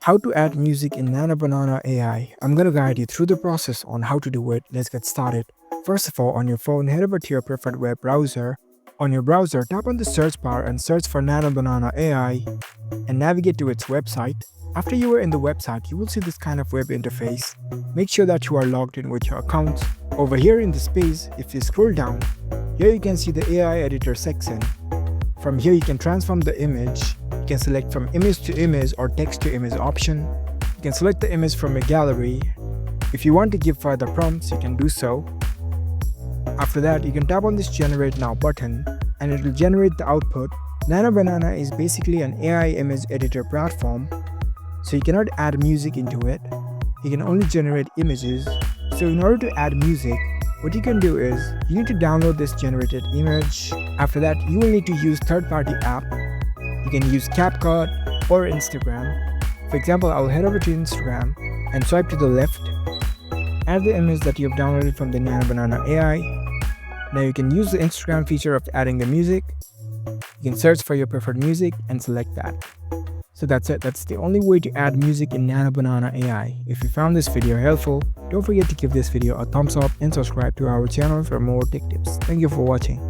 How to add music in NanoBanana AI. I'm going to guide you through the process on how to do it. Let's get started. First of all, on your phone, head over to your preferred web browser. On your browser, tap on the search bar and search for NanoBanana AI and navigate to its website. After you are in the website, you will see this kind of web interface. Make sure that you are logged in with your account. Over here in the space, if you scroll down, here you can see the AI editor section. From here, you can transform the image. You can select from image to image or text to image option. You can select the image from a gallery. If you want to give further prompts, you can do so. After that, you can tap on this generate now button and it will generate the output. NanoBanana is basically an AI image editor platform, so you cannot add music into it. You can only generate images. So in order to add music, what you can do is you need to download this generated image. After that, you will need to use third-party app. You can use CapCut or Instagram. For example, I'll head over to Instagram and swipe to the left. Add the image that you have downloaded from the NanoBanana AI. Now you can use the Instagram feature of adding the music. You can search for your preferred music and select that. So that's it. That's the only way to add music in NanoBanana AI. If you found this video helpful, don't forget to give this video a thumbs up and subscribe to our channel for more tech tips. Thank you for watching.